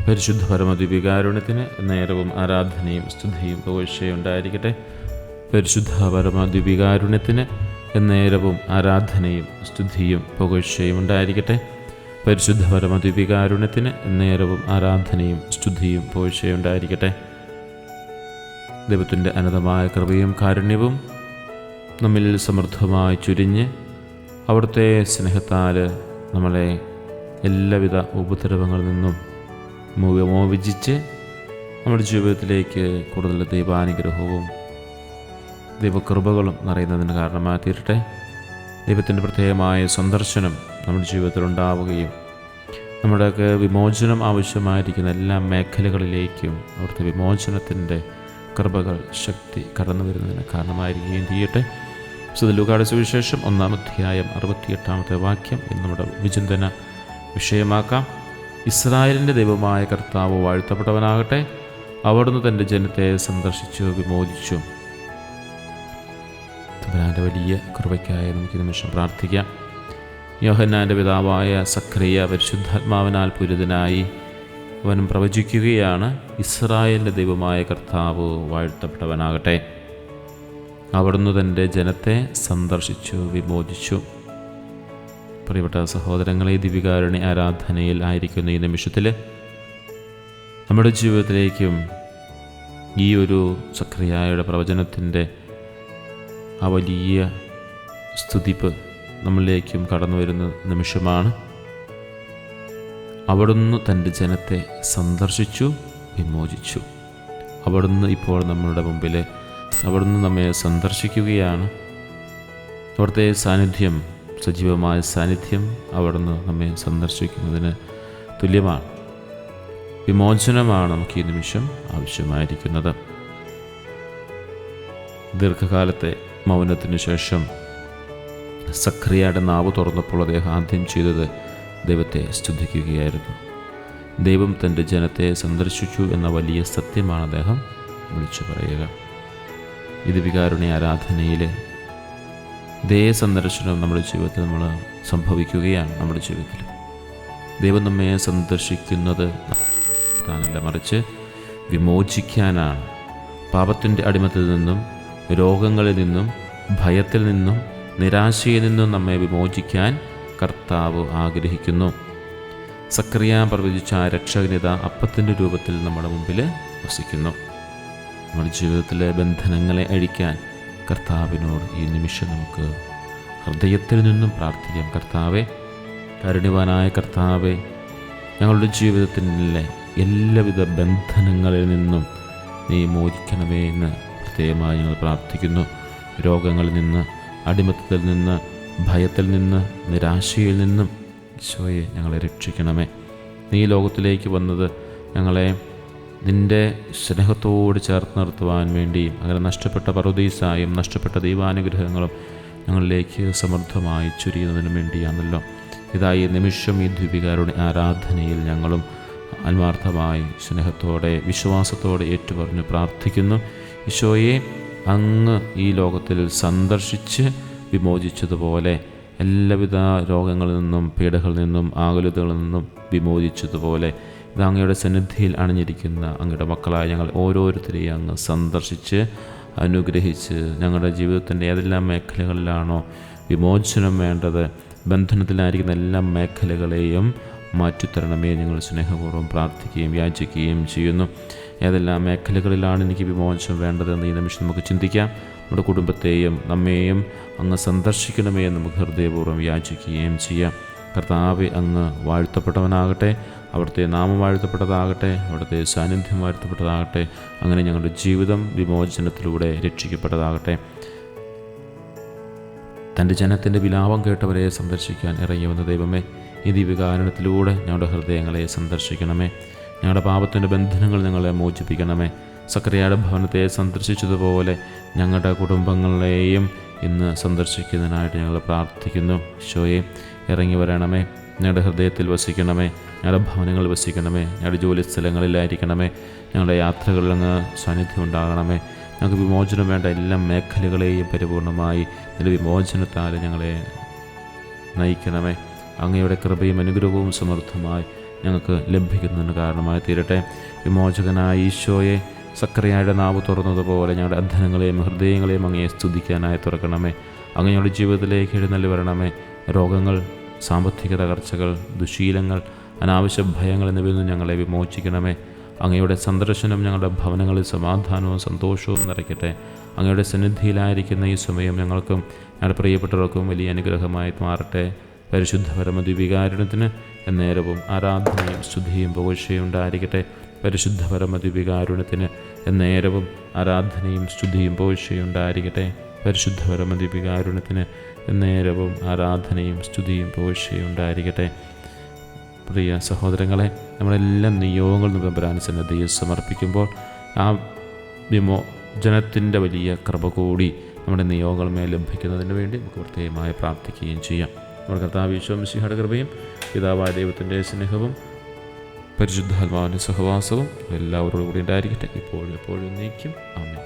പരിശുദ്ധ പരമദിവ്യകാരുണ്യത്തിന് നേരവും ആരാധനയും സ്തുതിയും പുകഴ്ചയും ഉണ്ടായിരിക്കട്ടെ. പരിശുദ്ധ പരമദിവ്യകാരുണ്യത്തിന് നേരവും ആരാധനയും സ്തുതിയും പുകഴ്ചയും ഉണ്ടായിരിക്കട്ടെ. പരിശുദ്ധ പരമദിവ്യകാരുണ്യത്തിന് നേരവും ആരാധനയും സ്തുതിയും പുകഴ്ചയും ഉണ്ടായിരിക്കട്ടെ. ദൈവത്തിൻ്റെ അനന്തമായ കൃപയും കാരുണ്യവും നമ്മിൽ സമൃദ്ധമായി ചുരിഞ്ഞ് അവിടുത്തെ സ്നേഹത്താൽ നമ്മളെ എല്ലാവിധ ഉപദ്രവങ്ങളിൽ നിന്നും മോചിച്ച് നമ്മുടെ ജീവിതത്തിലേക്ക് കൂടുതൽ ദൈവാനുഗ്രഹവും ദൈവകൃപകളും നിറയുന്നതിന് കാരണമായി തീരട്ടെ. ദൈവത്തിൻ്റെ പ്രത്യേകമായ സന്ദർശനം നമ്മുടെ ജീവിതത്തിൽ ഉണ്ടാവുകയും നമ്മുടെയൊക്കെ വിമോചനം ആവശ്യമായിരിക്കുന്ന എല്ലാ മേഖലകളിലേക്കും അവിടുത്തെ വിമോചനത്തിൻ്റെ കൃപകൾ ശക്തി കടന്നു വരുന്നതിന് കാരണമായിരിക്കുകയും ചെയ്യട്ടെ. വിശുദ്ധ ലൂക്കായുടെ സുവിശേഷം 1-ാം അധ്യായം 68-ാമത്തെ വാക്യം ഇന്ന് നമ്മുടെ വിചിന്തന വിഷയമാക്കാം. ഇസ്രായേലിൻ്റെ ദൈവമായ കർത്താവ് വാഴ്ത്തപ്പെട്ടവനാകട്ടെ. അവിടുന്ന് തൻ്റെ ജനത്തെ സന്ദർശിച്ചു വിമോചിച്ചു. തമ്പുരാൻ്റെ വലിയ കൃപയ്ക്കായി നമുക്ക് നിമിഷം പ്രാർത്ഥിക്കാം. യോഹന്നാൻ്റെ പിതാവായ സഖറിയ പരിശുദ്ധാത്മാവിനാൽ പൂരിതനായി അവൻ പ്രവചിക്കുകയാണ്, ഇസ്രായേലിൻ്റെ ദൈവമായ കർത്താവ് വാഴ്ത്തപ്പെട്ടവനാകട്ടെ. അവിടുന്ന് തൻ്റെ ജനത്തെ സന്ദർശിച്ചു വിമോചിച്ചു. പ്രിയപ്പെട്ട സഹോദരങ്ങളെ, ദിവ്യകാരുണ്യ ആരാധനയിൽ ആയിരിക്കുന്ന ഈ നിമിഷത്തിൽ നമ്മുടെ ജീവിതത്തിലേക്കും ഈ ഒരു സഖറിയായുടെ പ്രവചനത്തിൻ്റെ ആ വലിയ സ്തുതിപ്പ് നമ്മളിലേക്കും കടന്നു വരുന്ന നിമിഷമാണ്. അവിടുന്ന് തൻ്റെ ജനത്തെ സന്ദർശിച്ചു വിമോചിച്ചു. അവിടുന്ന് ഇപ്പോൾ നമ്മളുടെ മുമ്പിൽ അവിടുന്ന് നമ്മെ സന്ദർശിക്കുകയാണ്. അവിടുത്തെ സാന്നിധ്യം, സജീവമായ സാന്നിധ്യം അവിടുന്ന് നമ്മെ സന്ദർശിക്കുന്നതിന് തുല്യമാണ്. വിമോചനമാണ് നമുക്ക് ഈ നിമിഷം ആവശ്യമായിരിക്കുന്നത്. ദീർഘകാലത്തെ മൗനത്തിനു ശേഷം സഖറിയയുടെ നാവ് തുറന്നപ്പോൾ അദ്ദേഹം ആദ്യം ചെയ്തത് ദൈവത്തെ സ്തുതിക്കുകയായിരുന്നു. ദൈവം തൻ്റെ ജനത്തെ സന്ദർശിച്ചു എന്ന വലിയ സത്യമാണ് അദ്ദേഹം വിളിച്ചു പറയുക. ഇത് വികാരുണ്യ ആരാധനയിലെ ദൈവ സന്ദർശനം നമ്മുടെ ജീവിതത്തിൽ നമ്മൾ സംഭവിക്കുകയാണ്. നമ്മുടെ ജീവിതത്തിൽ ദൈവം നമ്മെ സന്ദർശിക്കുന്നത് താനല്ല, മറിച്ച് വിമോചിക്കാനാണ്. പാപത്തിൻ്റെ അടിമത്തിൽ നിന്നും, രോഗങ്ങളിൽ നിന്നും, ഭയത്തിൽ നിന്നും, നിരാശയിൽ നിന്നും നമ്മെ വിമോചിക്കാൻ കർത്താവ് ആഗ്രഹിക്കുന്നു. സഖറിയ പ്രവചിച്ച ആ രക്ഷകനിത അപ്പത്തിൻ്റെ രൂപത്തിൽ നമ്മുടെ മുമ്പിൽ വസിക്കുന്നു. നമ്മുടെ ജീവിതത്തിലെ ബന്ധനങ്ങളെ അഴിക്കാൻ കർത്താവിനോട് ഈ നിമിഷം നമുക്ക് ഹൃദയത്തിൽ നിന്നും പ്രാർത്ഥിക്കാം. കർത്താവേ, കാരുണ്യവാനായ കർത്താവേ, ഞങ്ങളുടെ ജീവിതത്തിലെ എല്ലാവിധ ബന്ധനങ്ങളിൽ നിന്നും നീ മോചിക്കണമേ എന്ന് പ്രത്യേകമായി ഞങ്ങൾ പ്രാർത്ഥിക്കുന്നു. രോഗങ്ങളിൽ നിന്ന്, അടിമത്തത്തിൽ നിന്ന്, ഭയത്തിൽ നിന്ന്, നിരാശയിൽ നിന്നും ഈശോയെ ഞങ്ങളെ രക്ഷിക്കണമേ. നീ ലോകത്തിലേക്ക് വന്നത് ഞങ്ങളെ നിൻ്റെ സ്നേഹത്തോട് ചേർത്ത് നിർത്തുവാൻ വേണ്ടിയും അങ്ങനെ നഷ്ടപ്പെട്ട പറുദീസായും നഷ്ടപ്പെട്ട ദൈവാനുഗ്രഹങ്ങളും ഞങ്ങളിലേക്ക് സമൃദ്ധമായി ചുരിയുന്നതിനും വേണ്ടിയാണല്ലോ. ഇതായി നിമിഷം ഈ ദിവ്യകാരുണ്യ ആരാധനയിൽ ഞങ്ങളും ആത്മാർത്ഥമായി സ്നേഹത്തോടെ വിശ്വാസത്തോടെ ഏറ്റുപറഞ്ഞ് പ്രാർത്ഥിക്കുന്നു. ഈശോയെ, അങ്ങ് ഈ ലോകത്തിൽ സന്ദർശിച്ച് വിമോചിച്ചതുപോലെ എല്ലാവിധ രോഗങ്ങളിൽ നിന്നും, പീഡകളിൽ നിന്നും, ആകുലതകളിൽ നിന്നും വിമോചിച്ചതുപോലെ ഇത് അങ്ങയുടെ സന്നിധിയിൽ അണിഞ്ഞിരിക്കുന്ന അങ്ങയുടെ മക്കളായ ഞങ്ങൾ ഓരോരുത്തരെയും അങ്ങ് സന്ദർശിച്ച് അനുഗ്രഹിച്ച് ഞങ്ങളുടെ ജീവിതത്തിൻ്റെ ഏതെല്ലാം മേഖലകളിലാണോ വിമോചനം വേണ്ടത്, ബന്ധനത്തിലായിരിക്കുന്ന എല്ലാ മേഖലകളെയും മാറ്റിത്തരണമേ ഞങ്ങൾ സ്നേഹപൂർവ്വം പ്രാർത്ഥിക്കുകയും യാചിക്കുകയും ചെയ്യുന്നു. ഏതെല്ലാം മേഖലകളിലാണ് എനിക്ക് വിമോചനം വേണ്ടതെന്ന് ഈ നിമിഷം നമുക്ക് ചിന്തിക്കാം. നമ്മുടെ കുടുംബത്തെയും നമ്മെയും അങ്ങ് സന്ദർശിക്കണമേ എന്ന് നമുക്ക് ഹൃദയപൂർവ്വം യാചിക്കുകയും ചെയ്യാം. കർത്താവേ, അങ്ങ് വാഴ്ത്തപ്പെട്ടവനാകട്ടെ. അവിടുത്തെ നാമം വാഴ്ത്തപ്പെട്ടതാകട്ടെ. അവിടുത്തെ സാന്നിധ്യം വാഴ്ത്തപ്പെട്ടതാകട്ടെ. അങ്ങനെ ഞങ്ങളുടെ ജീവിതം വിമോചനത്തിലൂടെ രക്ഷിക്കപ്പെട്ടതാകട്ടെ. തൻ്റെ ജനത്തിൻ്റെ വിലാപം കേട്ടവരെ സന്ദർശിക്കാൻ ഇറങ്ങി വന്ന ദൈവമേ, ഈ ദിവ്യകാരുണ്യത്തിലൂടെ ഞങ്ങളുടെ ഹൃദയങ്ങളെ സന്ദർശിക്കണമേ. ഞങ്ങളുടെ പാപത്തിൻ്റെ ബന്ധനങ്ങൾ ഞങ്ങളെ മോചിപ്പിക്കണമേ. സഖറിയയുടെ ഭവനത്തെ സന്ദർശിച്ചതുപോലെ ഞങ്ങളുടെ കുടുംബങ്ങളെയും ഇന്ന് സന്ദർശിക്കുന്നതിനായിട്ട് ഞങ്ങൾ പ്രാർത്ഥിക്കുന്നു. ഈശോയെ, ഇറങ്ങി വരണമേ. ഞങ്ങളുടെ ഹൃദയത്തിൽ വസിക്കണമേ. ഞങ്ങളുടെ ഭവനങ്ങളിൽ വസിക്കണമേ. ഞങ്ങളുടെ ജോലി സ്ഥലങ്ങളിലായിരിക്കണമേ. ഞങ്ങളുടെ യാത്രകളിൽ അങ്ങ് സാന്നിധ്യം ഉണ്ടാകണമേ. ഞങ്ങൾക്ക് വിമോചനം വേണ്ട എല്ലാ മേഖലകളെയും പരിപൂർണമായി നിന്റെ വിമോചനത്താൽ ഞങ്ങളെ നയിക്കണമേ. അങ്ങയുടെ കൃപയും അനുഗ്രഹവും സമൃദ്ധമായി ഞങ്ങൾക്ക് ലഭിക്കുന്നതിന് കാരണമായി തീരട്ടെ. വിമോചകനായ ഈശോയെ സക്കറിയായുടെ നാവ് തുറന്നതുപോലെ ഞങ്ങളുടെ അധരങ്ങളെയും ഹൃദയങ്ങളെയും അങ്ങയെ സ്തുതിക്കാനായി തുറക്കണമേ. അങ്ങയുടെ ജീവിതത്തിലേക്ക് എഴുന്നള്ളി വരണമേ. രോഗങ്ങൾ, സാമ്പത്തിക തകർച്ചകൾ, ദുശീലങ്ങൾ, അനാവശ്യ ഭയങ്ങൾ എന്നിവയിൽ നിന്ന് ഞങ്ങളെ വിമോചിക്കണമേ. അങ്ങയുടെ സന്ദർശനം ഞങ്ങളുടെ ഭവനങ്ങളിൽ സമാധാനവും സന്തോഷവും നിറയ്ക്കട്ടെ. അങ്ങയുടെ സന്നിധിയിലായിരിക്കുന്ന ഈ സമയം ഞങ്ങൾക്കും ഞങ്ങളുടെ പ്രിയപ്പെട്ടവർക്കും വലിയ അനുഗ്രഹമായി മാറട്ടെ. പരിശുദ്ധ പരമദ്വീപികാരുണ്യത്തിന് എന്നേരവും ആരാധനയും സ്തുതിയും പുകഴ്ചയും ഉണ്ടായിരിക്കട്ടെ. പരിശുദ്ധ പരമദ്വീപികാരുണ്യത്തിന് എന്നേരവും ആരാധനയും സ്തുതിയും പുകഴ്ചയും ഉണ്ടായിരിക്കട്ടെ. പരിശുദ്ധ പരമദ്വീപികാരുണ്യത്തിന് എന്നേരവും ആരാധനയും സ്തുതിയും പുകഴ്ചയും ഉണ്ടായിരിക്കട്ടെ. പ്രിയ സഹോദരങ്ങളെ, നമ്മളെല്ലാം നിയോഗങ്ങൾ തമ്പുരാൻ സന്നിധിയിൽ സമർപ്പിക്കുമ്പോൾ ആ വിമോചനത്തിൻ്റെ വലിയ കൃപ കൂടി നമ്മുടെ നിയോഗങ്ങളുമേൽ ലഭിക്കുന്നതിന് വേണ്ടി നമുക്ക് പ്രത്യേകമായി പ്രാർത്ഥിക്കുകയും ചെയ്യാം. നമ്മുടെ കർത്താവ് ഈശോ മിശിഹായുടെ കൃപയും പിതാവായ ദൈവത്തിൻ്റെ സ്നേഹവും പരിശുദ്ധാത്മാവിൻ്റെ സഹവാസവും എല്ലാവരോടും കൂടി ഉണ്ടായിരിക്കട്ടെ, ഇപ്പോഴും എപ്പോഴും എന്നേക്കും. ആമേൻ.